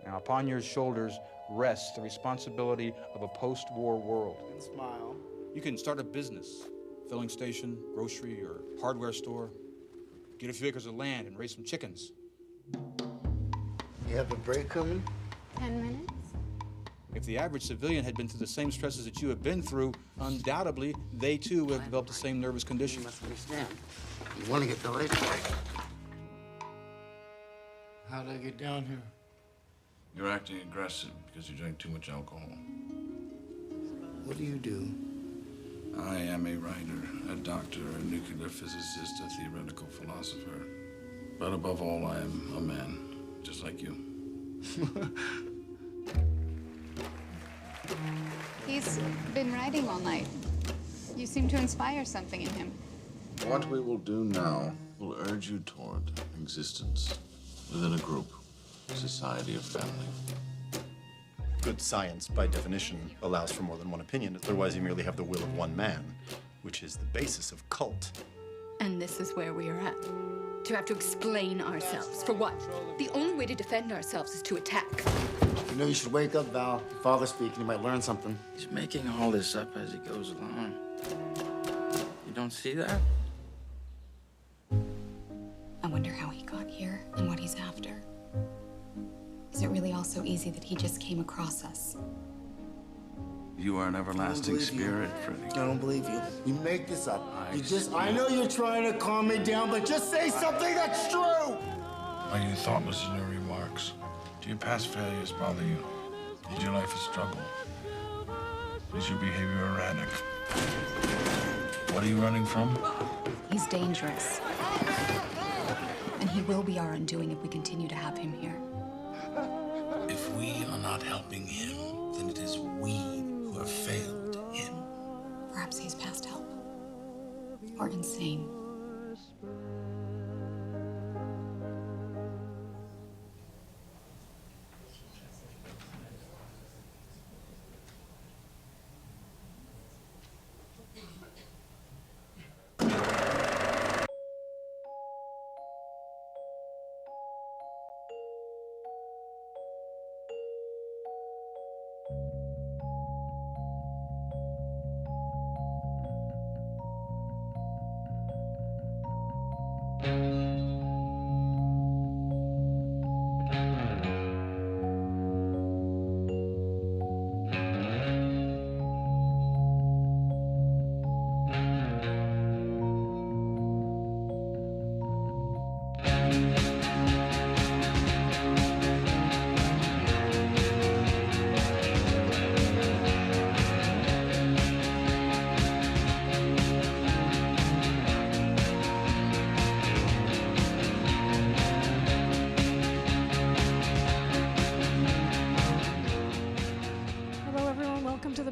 Now, upon your shoulders rests the responsibility of a post-war world. And smile. You can start a business, filling station, grocery, or hardware store. Get a few acres of land and raise some chickens. You have a break coming? 10 minutes? If the average civilian had been through the same stresses that you have been through, undoubtedly, they too would have developed the same nervous condition. You must understand. You want to get the lady. How'd I get down here? You're acting aggressive because you drank too much alcohol. What do you do? I am a writer, a doctor, a nuclear physicist, a theoretical philosopher. But above all, I am a man, just like you. He's been writing all night. You seem to inspire something in him. What we will do now will urge you toward existence within a group, society of family. Good science, by definition, allows for more than one opinion. Otherwise, you merely have the will of one man, which is the basis of cult. And this is where we are at. To have to explain ourselves. For what? The only way to defend ourselves is to attack. You know, you should wake up, Val. Your father's speaking. You might learn something. He's making all this up as he goes along. You don't see that? I wonder how he got here and what he's after. Is it really all so easy that he just came across us? You are an everlasting spirit, Freddie. I don't believe you. You make this up. I know you're trying to calm me down, but just say something that's true! Are you thoughtless in your remarks? Do your past failures bother you? Is your life a struggle? Is your behavior erratic? What are you running from? He's dangerous. And he will be our undoing if we continue to have him here. If we are not helping him, then it is we who have failed him. Perhaps he's past help. Or insane.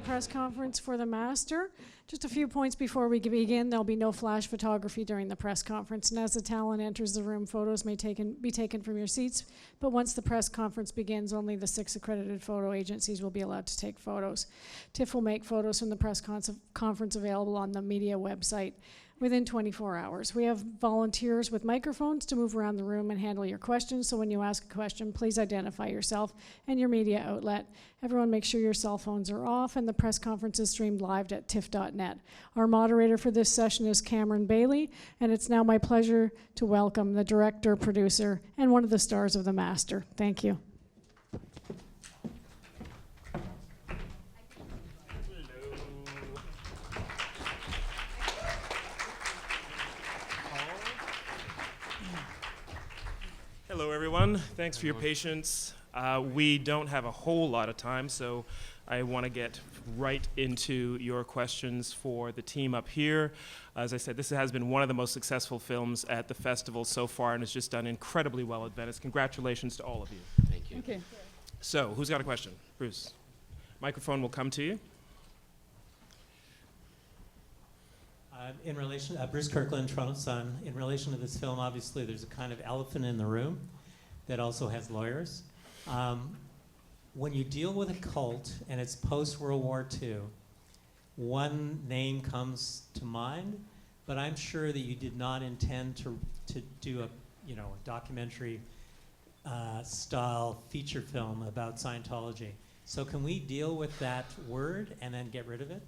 Press conference for the Master. Just a few points before we begin. There'll be no flash photography during the press conference, and as the talent enters the room, photos may be taken from your seats, but once the press conference begins, only the 6 accredited photo agencies will be allowed to take photos. TIFF will make photos from the press conference available on the media website within 24 hours. We have volunteers with microphones to move around the room and handle your questions, so when you ask a question, please identify yourself and your media outlet. Everyone make sure your cell phones are off, and the press conference is streamed live at tiff.net. Our moderator for this session is Cameron Bailey, and it's now my pleasure to welcome the director, producer, and one of the stars of The Master. Thank you. Hello, everyone. Thanks for your patience. We don't have a whole lot of time, so I want to get right into your questions for the team up here. As I said, this has been one of the most successful films at the festival so far, and it's just done incredibly well at Venice. Congratulations to all of you. Thank you. Okay. So, who's got a question? Bruce. Microphone will come to you. In relation, Bruce Kirkland, Toronto Sun. In relation to this film, obviously there's a kind of elephant in the room that also has lawyers. When you deal with a cult and it's post-World War II, one name comes to mind, but I'm sure that you did not intend to do a documentary style feature film about Scientology. So can we deal with that word and then get rid of it?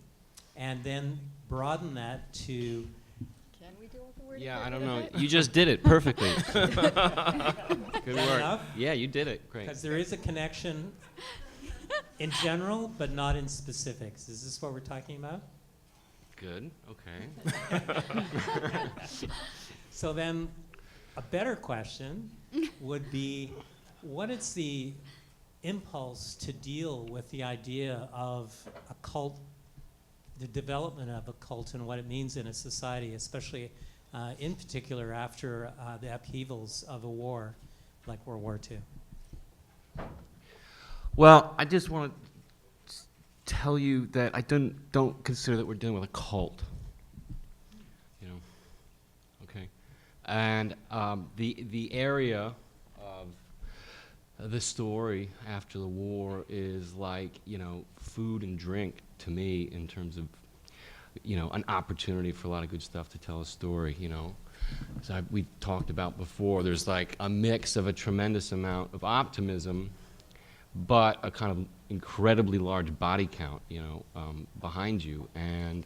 And then broaden that to... Can we deal with the word? Yeah, I don't know. You just did it perfectly. Good work. Enough? Yeah, you did it. Great. Because there is a connection in general, but not in specifics. Is this what we're talking about? Good. Okay. So then, a better question would be, what is the impulse to deal with the idea of a cult, the development of a cult and what it means in a society, especially in particular after the upheavals of a war like World War II? Well, I just want to tell you that I don't consider that we're dealing with a cult. You know, okay, and the area of the story after the war is like, you know, food and drink to me in terms of, you know, an opportunity for a lot of good stuff to tell a story. You know, as we talked about before, there's like a mix of a tremendous amount of optimism, but a kind of incredibly large body count, you know, behind you. And,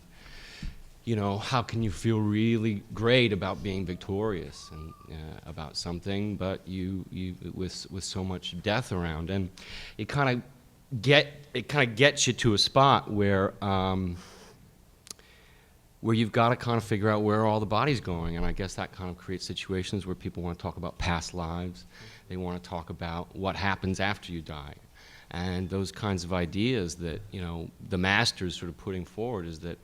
you know, how can you feel really great about being victorious and about something, but you with so much death around? And it kind of gets you to a spot where you've got to kind of figure out where all the body's going. And I guess that kind of creates situations where people want to talk about past lives. They want to talk about what happens after you die. And those kinds of ideas that, you know, the master's sort of putting forward is that,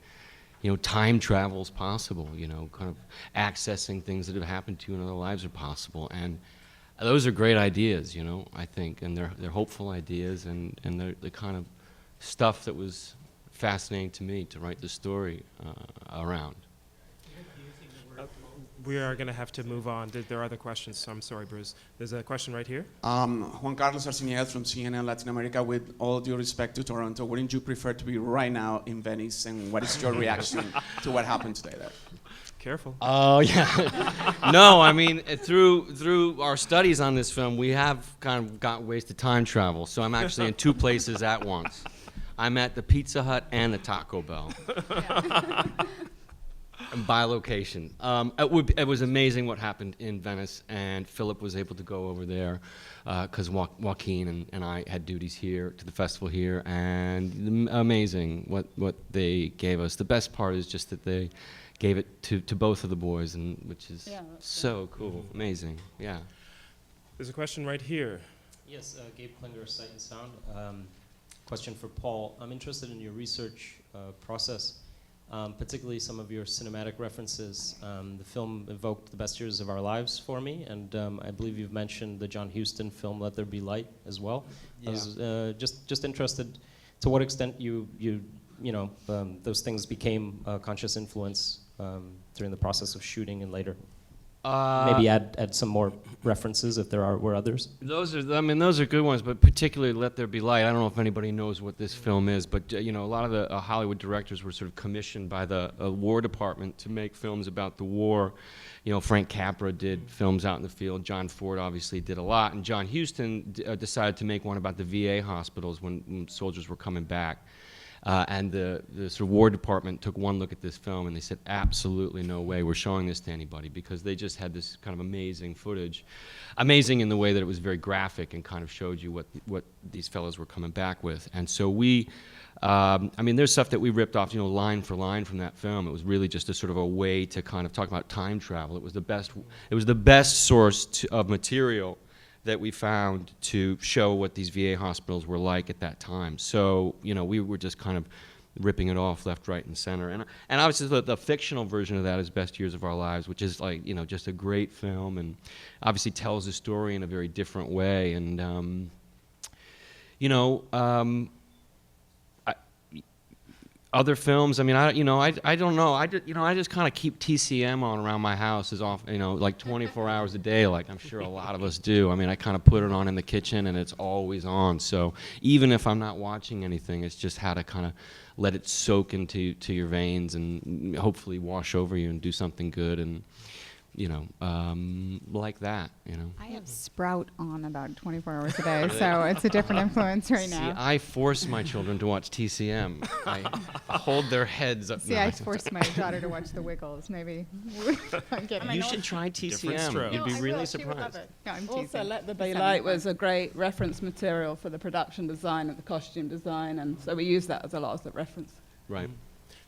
you know, time travel is possible, you know, kind of accessing things that have happened to you in other lives are possible. And those are great ideas, you know, I think, and they're hopeful ideas, and they're the kind of stuff that was fascinating to me to write the story around. We are going to have to move on. There are other questions, so I'm sorry, Bruce. There's a question right here. Juan Carlos Arciniez from CNN Latin America. With all due respect to Toronto, wouldn't you prefer to be right now in Venice, and what is your reaction to what happened today there? Careful. Oh, yeah. No, I mean, through our studies on this film, we have kind of got ways to time travel. So I'm actually in two places at once. I'm at the Pizza Hut and the Taco Bell. By location. It was amazing what happened in Venice, and Philip was able to go over there because Joaquin and I had duties here to the festival here, and amazing what they gave us. The best part is just that they gave it to both of the boys, and which is so cool, amazing, yeah. There's a question right here. Yes, Gabe Klinger, Sight and Sound. Question for Paul. I'm interested in your research process. Particularly some of your cinematic references. The film evoked the best years of our lives for me, and I believe you've mentioned the John Huston film Let There Be Light as well. Yeah. I was just interested to what extent you know those things became a conscious influence during the process of shooting and later. Maybe add some more references if there were others. Those are good ones, but particularly Let There Be Light. I don't know if anybody knows what this film is, but you know, a lot of the Hollywood directors were sort of commissioned by the War Department to make films about the war. You know, Frank Capra did films out in the field. John Ford obviously did a lot, and John Huston decided to make one about the VA hospitals when soldiers were coming back. And the sort of War Department took one look at this film and they said, absolutely no way we're showing this to anybody, because they just had this kind of amazing footage. Amazing in the way that it was very graphic and kind of showed you what these fellows were coming back with. And so we, I mean, there's stuff that we ripped off, you know, line for line from that film. It was really just a sort of a way to kind of talk about time travel. It was the best source of material that we found to show what these VA hospitals were like at that time. So, you know, we were just kind of ripping it off left, right, and center. And obviously the fictional version of that is Best Years of Our Lives, which is like, you know, just a great film and obviously tells the story in a very different way. And, you know, other films, I mean, I don't know. I just kind of keep TCM on around my house as often, you know, like 24 hours a day, like I'm sure a lot of us do. I mean, I kind of put it on in the kitchen and it's always on. So even if I'm not watching anything, it's just how to kind of let it soak into your veins and hopefully wash over you and do something good. And like that, I have Sprout on about 24 hours a day, so it's a different influence right now. See, I force my children to watch TCM. I hold their heads up. See, I forced my daughter to watch The Wiggles. Maybe. I'm kidding. You should try TCM. You'd be really surprised. No, I'm Also, teasing. Let There Be Light was a great reference material for the production design and the costume design, and so we use that as a lot of the reference. Right.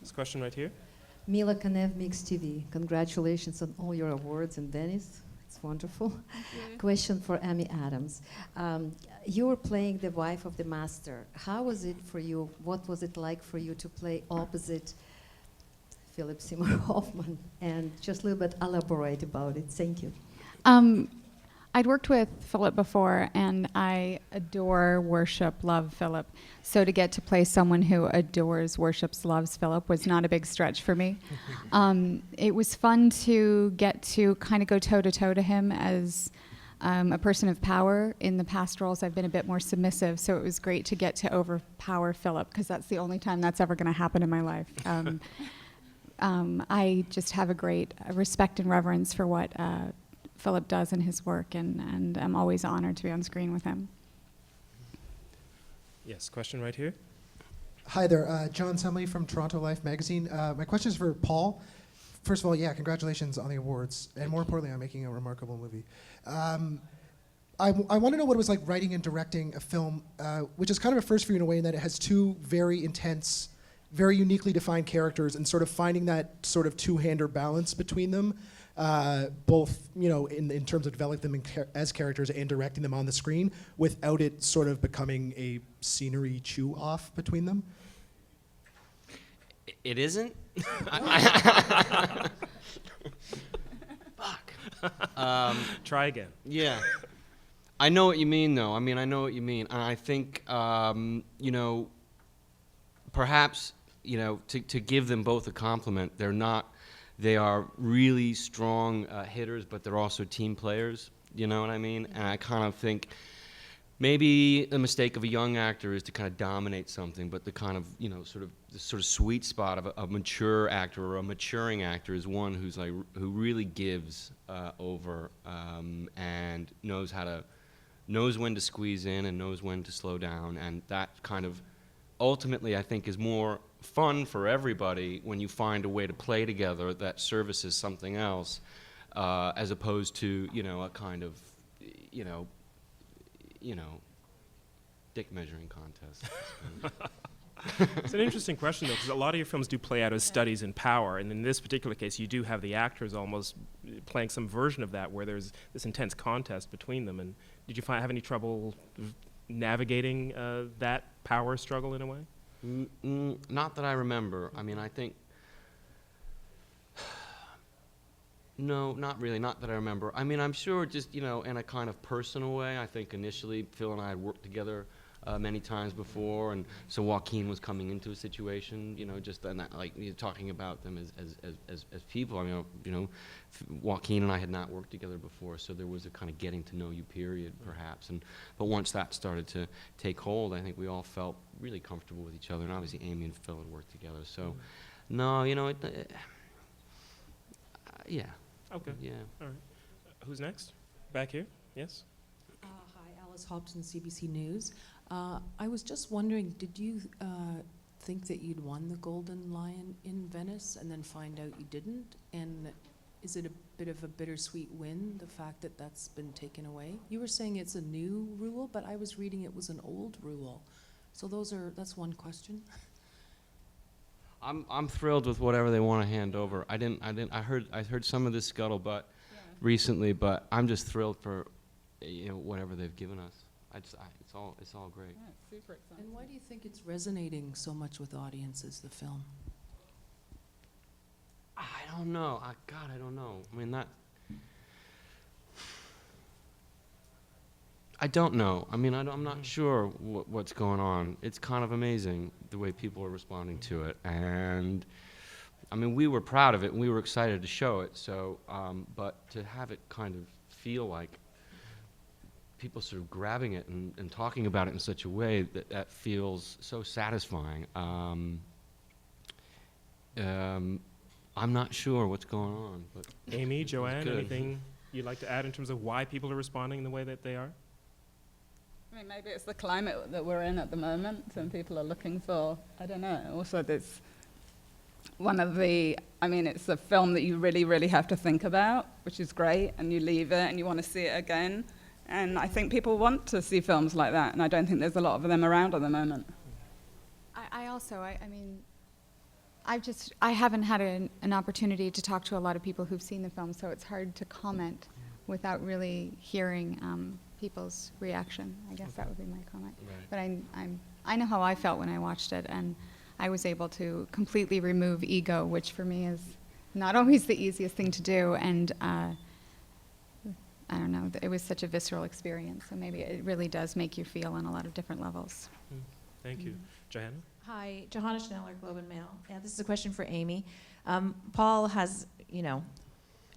This question right here. Mila Kanev, Mix TV. Congratulations on all your awards in Venice. It's wonderful. Question for Amy Adams. You were playing the wife of the master. How was it for you? What was it like for you to play opposite Philip Seymour Hoffman? And just a little bit elaborate about it. Thank you. I'd worked with Philip before, and I adore, worship, love Philip. So to get to play someone who adores, worships, loves Philip was not a big stretch for me. It was fun to get to kind of go toe-to-toe to him as a person of power. In the past roles, I've been a bit more submissive, so it was great to get to overpower Philip, because that's the only time that's ever going to happen in my life. I just have a great respect and reverence for what Philip does in his work, and I'm always honored to be on screen with him. Yes, question right here. Hi there, John Semley from Toronto Life magazine. My question is for Paul. First of all, yeah, congratulations on the awards, and more importantly, on making a remarkable movie. I want to know what it was like writing and directing a film, which is kind of a first for you in a way in that it has two very intense, very uniquely defined characters, and sort of finding that sort of two-hander balance between them. Both, in terms of developing them as characters and directing them on the screen, without it sort of becoming a scenery chew-off between them? It isn't? Fuck. Try again. Yeah. I know what you mean, though. I know what you mean. And I think, perhaps, to give them both a compliment, they are really strong hitters, but they're also team players, you know what I mean? And I kind of think maybe the mistake of a young actor is to kind of dominate something, but the kind of, sort of sweet spot of a mature actor or a maturing actor is one who really gives over and knows when to squeeze in and knows when to slow down, and that kind of ultimately I think is more fun for everybody when you find a way to play together that services something else, as opposed to a kind of dick measuring contest. It's an interesting question, though, because a lot of your films do play out as studies in power, and in this particular case, you do have the actors almost playing some version of that, where there's this intense contest between them. And did you have any trouble navigating that power struggle in a way? Not that I remember. I think... No, not really, not that I remember. I'm sure just, in a kind of personal way, I think initially Phil and I had worked together many times before, and so Joaquin was coming into a situation, just talking about them as people. Joaquin and I had not worked together before, so there was a kind of getting to know you period, perhaps. But once that started to take hold, I think we all felt really comfortable with each other, and obviously Amy and Phil had worked together. So, no, yeah. Okay. Yeah. All right. Who's next? Back here. Yes. Hi, Alice Hobson, CBC News. I was just wondering, did you think that you'd won the Golden Lion in Venice and then find out you didn't? And is it a bit of a bittersweet win, the fact that that's been taken away? You were saying it's a new rule, but I was reading it was an old rule. So that's one question. I'm thrilled with whatever they want to hand over. I heard some of this scuttlebutt recently, but I'm just thrilled for whatever they've given us. It's all great. Yeah, it's super exciting. And why do you think it's resonating so much with audiences, the film? I don't know. I don't know. I don't know. I'm not sure what's going on. It's kind of amazing the way people are responding to it, and we were proud of it and we were excited to show it. So, but to have it kind of feel like people sort of grabbing it and talking about it in such a way that feels so satisfying. I'm not sure what's going on. But Amy, it's Joanne, good. anything you'd like to add in terms of why people are responding the way that they are? I mean, maybe it's the climate that we're in at the moment, and people are looking for, I don't know, also this one of the, I mean, it's a film that you really, really have to think about, which is great, and you leave it and you want to see it again. And I think people want to see films like that, and I don't think there's a lot of them around at the moment. I haven't had an opportunity to talk to a lot of people who've seen the film, so it's hard to comment without really hearing people's reaction. I guess that would be my comment. Right. But I know how I felt when I watched it, and I was able to completely remove ego, which for me is not always the easiest thing to do, and I don't know, it was such a visceral experience, so maybe it really does make you feel on a lot of different levels. Thank you. Johanna? Hi, Johanna Schneller, Globe and Mail. Yeah, this is a question for Amy. Paul has,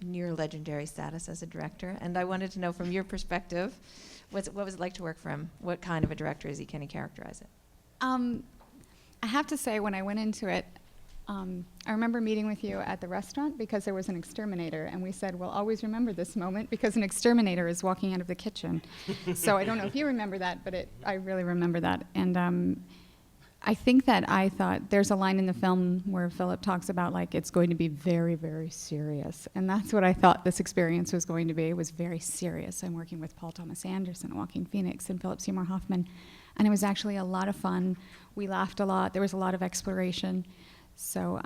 near legendary status as a director, and I wanted to know from your perspective, what was it like to work for him? What kind of a director is he? Can he characterize it? I have to say, when I went into it, I remember meeting with you at the restaurant because there was an exterminator, and we said, we'll always remember this moment because an exterminator is walking out of the kitchen. So I don't know if you remember that, but I really remember that. And I think that I thought there's a line in the film where Philip talks about, like, it's going to be very, very serious. And that's what I thought this experience was going to be. It was very serious. I'm working with Paul Thomas Anderson, Joaquin Phoenix, and Philip Seymour Hoffman. And it was actually a lot of fun. We laughed a lot. There was a lot of exploration. So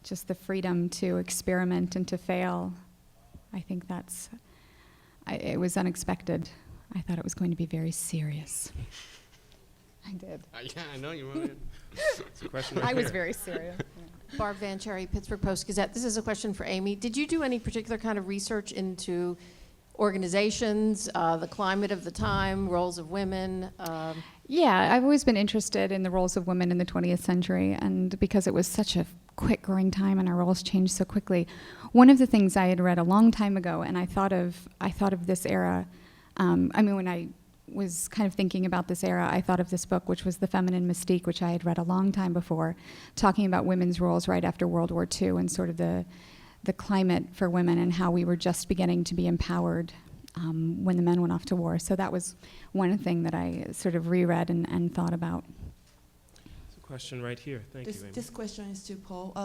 just the freedom to experiment and to fail, I think it was unexpected. I thought it was going to be very serious. I did. Yeah, I know you were. It's a question. I was very serious. Barb Van Cherry, Pittsburgh Post-Gazette. This is a question for Amy. Did you do any particular kind of research into organizations, the climate of the time, roles of women? Yeah, I've always been interested in the roles of women in the 20th century, and because it was such a quick-growing time and our roles changed so quickly. One of the things I had read a long time ago, and I thought of this era, when I was kind of thinking about this era, I thought of this book, which was The Feminine Mystique, which I had read a long time before, talking about women's roles right after World War II and sort of the climate for women and how we were just beginning to be empowered when the men went off to war. So that was one thing that I sort of reread and thought about. There's a question right here. Thank you, Amy. This question is to Paul.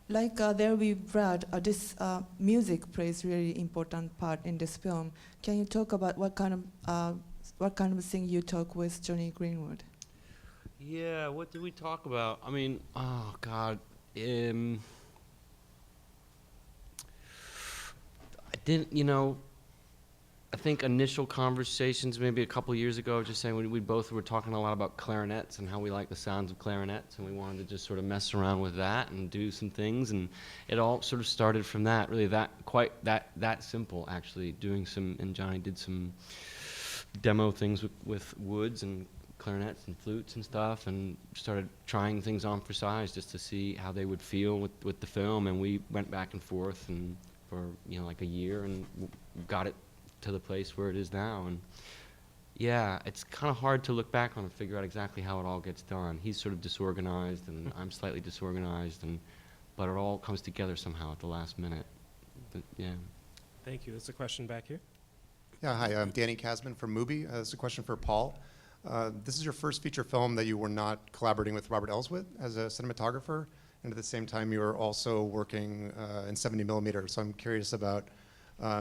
There we've read, this music plays really important part in this film. Can you talk about what kind of thing you talk with Johnny Greenwood? Yeah, what did we talk about? I mean, oh God, I didn't, I think initial conversations maybe a couple years ago, just saying we both were talking a lot about clarinets and how we like the sounds of clarinets, and we wanted to just sort of mess around with that and do some things, and it all sort of started from that, really that simple, actually, and Johnny did some demo things with woods and clarinets and flutes and stuff, and started trying things on for size just to see how they would feel with the film, and we went back and forth and for like a year and got it to the place where it is now. And yeah, it's kind of hard to look back on and figure out exactly how it all gets done. He's sort of disorganized and I'm slightly disorganized, but it all comes together somehow at the last minute. But, yeah. Thank you. There's a question back here. Yeah, hi, I'm Danny Kasman from Mubi. This is a question for Paul. This is your first feature film that you were not collaborating with Robert Elswit as a cinematographer, and at the same time you were also working in 70 millimeter. So I'm curious about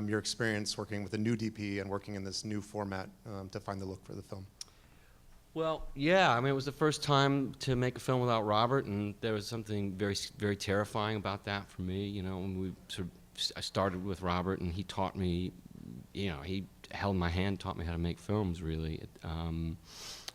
your experience working with a new DP and working in this new format to find the look for the film. Well, yeah, I mean, it was the first time to make a film without Robert, and there was something very, very terrifying about that for me. When I started with Robert, and he taught me, he held my hand, taught me how to make films, really.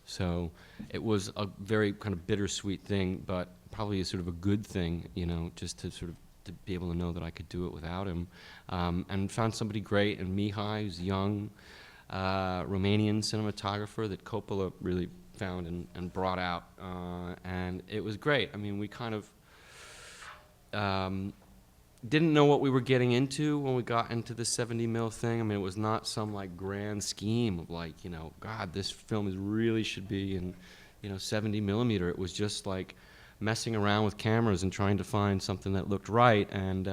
So it was a very kind of bittersweet thing, but probably sort of a good thing, just to sort of to be able to know that I could do it without him. And found somebody great in Mihai, who's a young Romanian cinematographer that Coppola really found and brought out. And it was great. I mean, we kind of didn't know what we were getting into when we got into the 70 mil thing. I mean, it was not some like grand scheme of like, God, this film really should be in, 70 millimeter. It was just like messing around with cameras and trying to find something that looked right. And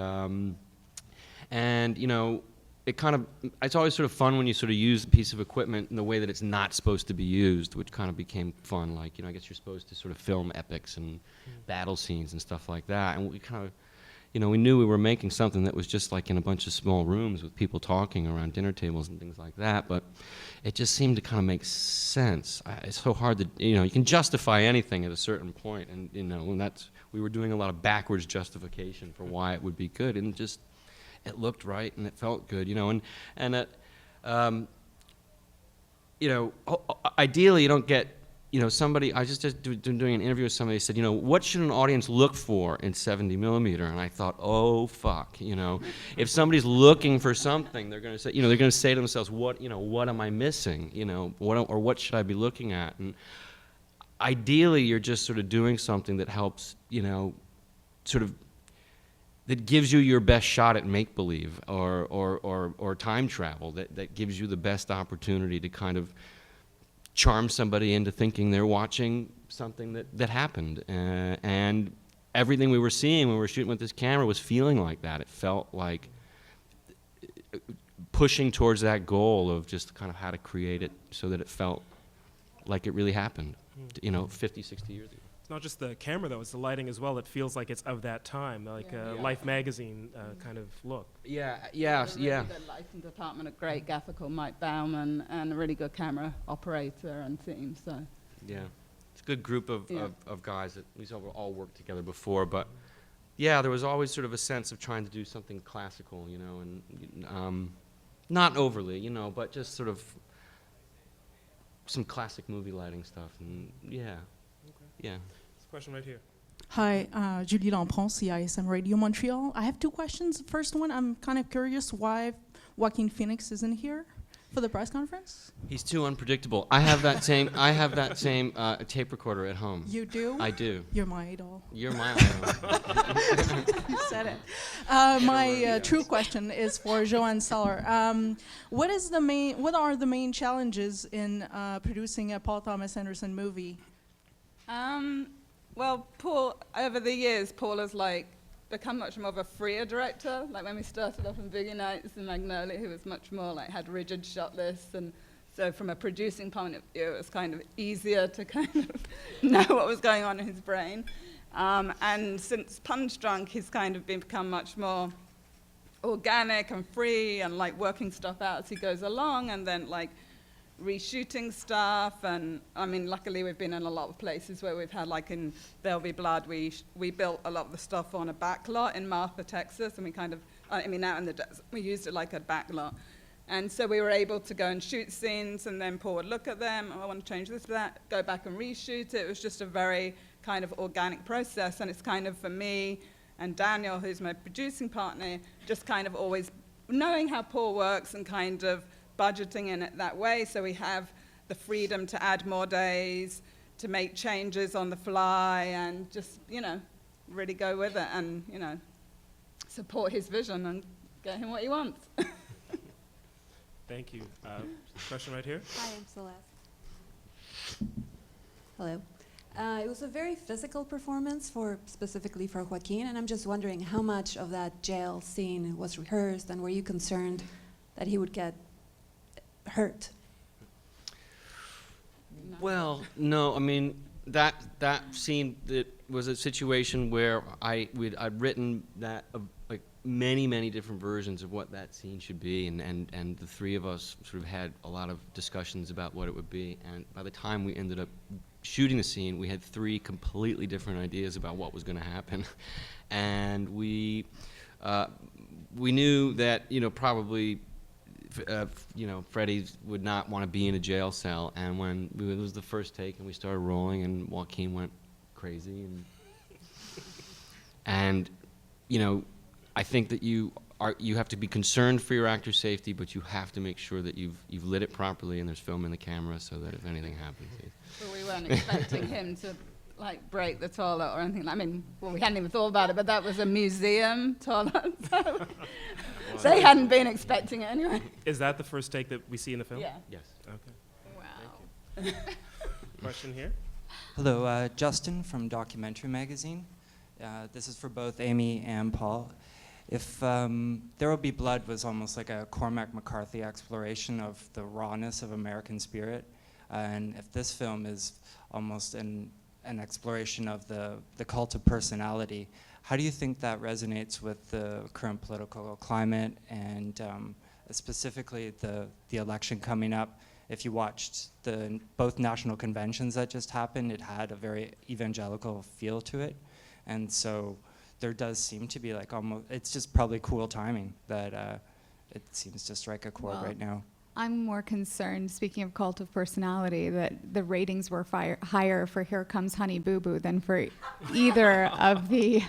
you know, it's always sort of fun when you sort of use a piece of equipment in the way that it's not supposed to be used, which kind of became fun. Like, you know, I guess you're supposed to sort of film epics and battle scenes and stuff like that. And we kind of, you know, we knew we were making something that was just like in a bunch of small rooms with people talking around dinner tables and things like that. But it just seemed to kind of make sense. It's so hard to, you know, you can justify anything at a certain point. And, you know, and we were doing a lot of backwards justification for why it would be good. And just, it looked right and it felt good, you know, you know, ideally you don't get, you know, somebody, I just doing an interview with somebody, said, you know, what should an audience look for in 70 millimeter? And I thought, oh, fuck, you know, if somebody's looking for something, they're going to say, you know, they're going to say to themselves, what am I missing? You know, what should I be looking at? And ideally you're just sort of doing something that helps, you know, sort of, that gives you your best shot at make-believe or time travel, that gives you the best opportunity to kind of charm somebody into thinking they're watching something that happened. And everything we were seeing when we were shooting with this camera was feeling like that. It felt like pushing towards that goal of just kind of how to create it so that it felt like it really happened, you know, 50, 60 years ago. It's not just the camera, though. It's the lighting as well. It feels like it's of that time, like a Life magazine kind of look. Really good lighting department, a great gaffer called Mike Bauman, and a really good camera operator and team. So yeah, it's a good group of guys that we've all worked together before. But yeah, there was always sort of a sense of trying to do something classical, you know, and not overly, you know, but just sort of some classic movie lighting stuff. And yeah. Yeah. This question right here. Hi, Julie Lampron, CISM Radio Montreal. I have two questions. First one, I'm kind of curious why Joaquin Phoenix isn't here for the press conference. He's too unpredictable. I have that same tape recorder at home. You do? I do. You're my idol. You're my idol. You said it. My true question is for Joanne Seller. What are the main challenges in producing a Paul Thomas Anderson movie? Well, Paul, over the years, Paul has become much more of a freer director. Like when we started off in Boogie Nights and Magnolia, he was much more had rigid shot lists, and so from a producing point of view, it was kind of easier to kind of know what was going on in his brain. And since Punch Drunk, he's kind of become much more organic and free and working stuff out as he goes along, and then reshooting stuff. And I mean, luckily we've been in a lot of places where we've had, in There'll Be Blood, we built a lot of the stuff on a back lot in Martha, Texas, and we kind of, out in the desert, we used it like a back lot. And so we were able to go and shoot scenes, and then Paul would look at them, I want to change this, that, go back and reshoot it. It was just a very kind of organic process, and it's kind of, for me and Daniel, who's my producing partner, just kind of always knowing how Paul works and kind of budgeting in it that way, so we have the freedom to add more days, to make changes on the fly, and just, really go with it and, support his vision and get him what he wants. Thank you. Question right here. Hi, I'm Celeste. Hello. It was a very physical performance, specifically for Joaquin, and I'm just wondering how much of that jail scene was rehearsed, and were you concerned that he would get hurt? Well, no, I mean, that scene, it was a situation where I'd written that many different versions of what that scene should be, and the three of us sort of had a lot of discussions about what it would be, and by the time we ended up shooting the scene, we had three completely different ideas about what was going to happen. And we knew that, probably Freddie would not want to be in a jail cell, and when it was the first take and we started rolling, and Joaquin went crazy, and I think that you have to be concerned for your actor's safety, but you have to make sure that you've lit it properly and there's film in the camera so that if anything happens. But we weren't expecting him to break the toilet or anything. We hadn't even thought about it, but that was a museum toilet, so they hadn't been expecting it anyway. Is that the first take that we see in the film? Yeah. Yes. Okay. Wow. Question here. Hello, Justin from Documentary Magazine. This is for both Amy and Paul. If There Will Be Blood was almost like a Cormac McCarthy exploration of the rawness of American spirit, and if this film is almost an exploration of the cult of personality, how do you think that resonates with the current political climate and specifically the election coming up? If you watched both national conventions that just happened, it had a very evangelical feel to it. And so there does seem to be like almost, it's just probably cool timing that it seems to strike a chord right now. I'm more concerned, speaking of cult of personality, that the ratings were higher for Here Comes Honey Boo Boo than for either of the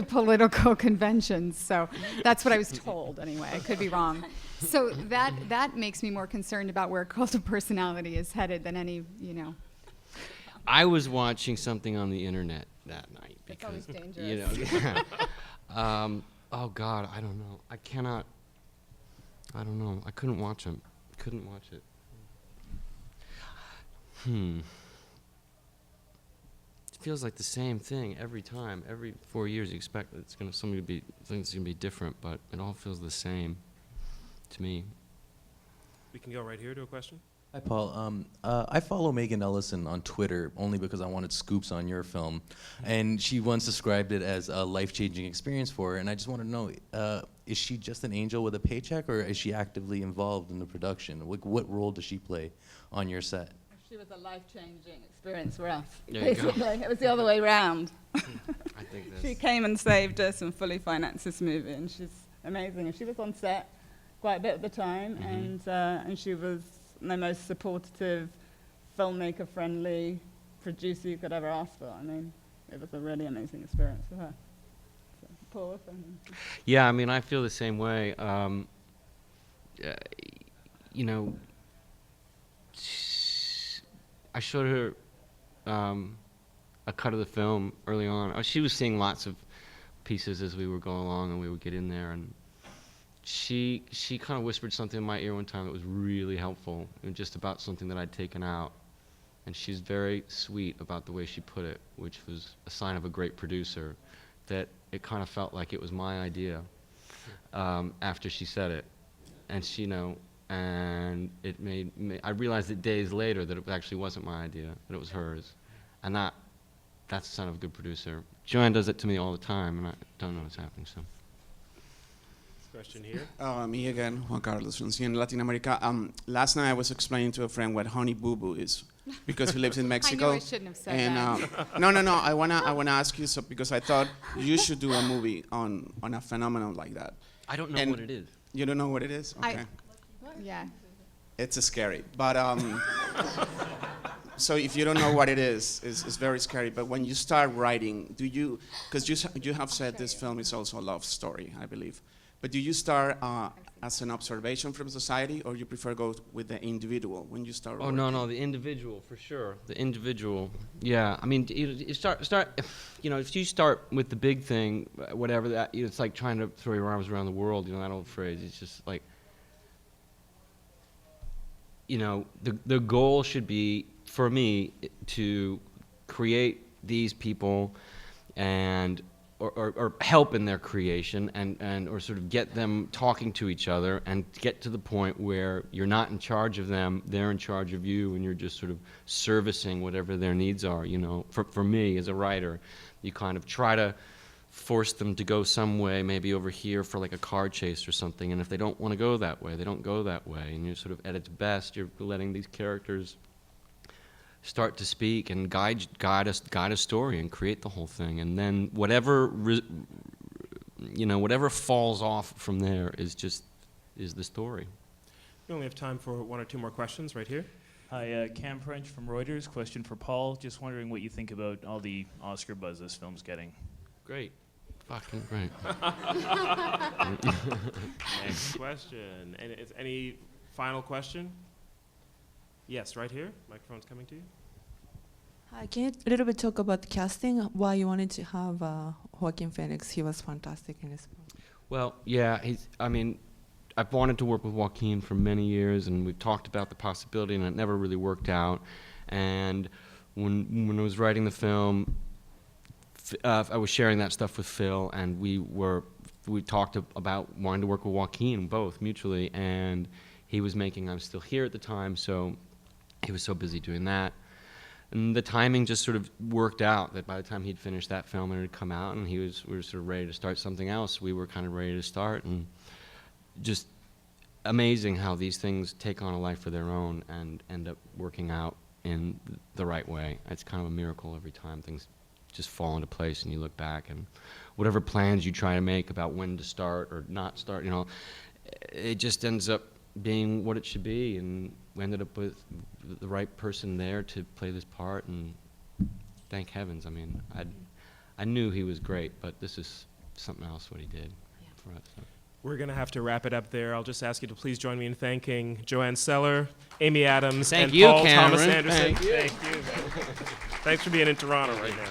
political conventions. So that's what I was told anyway. I could be wrong. So that makes me more concerned about where cult of personality is headed than any, I was watching something on the internet that night because, That's always dangerous. Oh God, I don't know. I don't know. I couldn't watch it. It feels like the same thing every time. Every 4 years, you expect that something's gonna be different, but it all feels the same to me. We can go right here to a question. Hi, Paul. I follow Megan Ellison on Twitter only because I wanted scoops on your film. And she once described it as a life-changing experience for her. And I just want to know, is she just an angel with a paycheck, or is she actively involved in the production? What role does she play on your set? She was a life-changing experience for us, There you go. basically. It was the other way round. I think She came and saved us and fully financed this movie, and she's amazing. And she was on set quite a bit at the time, and she was the most supportive, filmmaker-friendly producer you could ever ask for. I mean, it was a really amazing experience for her. So, Paul, Yeah, I mean, I feel the same way. I showed her a cut of the film early on. She was seeing lots of pieces as we were going along, and we would get in there, and she kind of whispered something in my ear one time that was really helpful, and just about something that I'd taken out. And she's very sweet about the way she put it, which was a sign of a great producer, that it kind of felt like it was my idea after she said it. And and it I realized it days later that it actually wasn't my idea, that it was hers. And that's a sign of a good producer. Joanne does it to me all the time, and I don't know what's happening, so. Question here. Me again, Juan Carlos from CNN Latin America. Last night I was explaining to a friend what Honey Boo Boo is, because he lives in Mexico. I knew I shouldn't have said that. No. I wanna ask you because I thought you should do a movie on a phenomenon like that. I don't know what it is. You don't know what it is? Okay. Yeah. It's scary, but so if you don't know what it is, it's very scary. But when you start writing, because you have said this film is also a love story, I believe. But do you start as an observation from society, or you prefer go with the individual when you start? Oh, no, the individual, for sure. The individual, yeah. I mean, you start. If you start with the big thing, whatever that, it's like trying to throw your arms around the world. That old phrase. It's just like, the goal should be, for me, to create these people and or help in their creation and or sort of get them talking to each other and get to the point where you're not in charge of them, they're in charge of you, and you're just sort of servicing whatever their needs are. For me as a writer, you kind of try to force them to go some way, maybe over here for like a car chase or something, and if they don't want to go that way, they don't go that way, and you're sort of, at its best, you're letting these characters start to speak and guide a story and create the whole thing, and then whatever falls off from there is the story. We only have time for one or two more questions right here. Hi, Cam French from Reuters. Question for Paul. Just wondering what you think about all the Oscar buzz this film's getting. Great. Fucking great. Next question. Any final question? Yes, right here. Microphone's coming to you. Hi, can you a little bit talk about the casting? Why you wanted to have Joaquin Phoenix? He was fantastic in this film. Well, yeah, I've wanted to work with Joaquin for many years, and we've talked about the possibility, and it never really worked out. And when I was writing the film, I was sharing that stuff with Phil, and we talked about wanting to work with Joaquin both mutually, and he was making I'm Still Here at the time, so he was so busy doing that. And the timing just sort of worked out that by the time he'd finished that film and it had come out and we were sort of ready to start something else, we were kind of ready to start. And just amazing how these things take on a life of their own and end up working out in the right way. It's kind of a miracle every time. Things just fall into place and you look back, and whatever plans you try to make about when to start or not start, you know, it just ends up being what it should be, and we ended up with the right person there to play this part, and thank heavens. I mean, I knew he was great, but this is something else what he did for us. So. We're going to have to wrap it up there. I'll just ask you to please join me in thanking Joanne Seller, Amy Adams, Thank and you, Paul Cameron. Thomas Anderson. Thank you. Thanks for being in Toronto right now.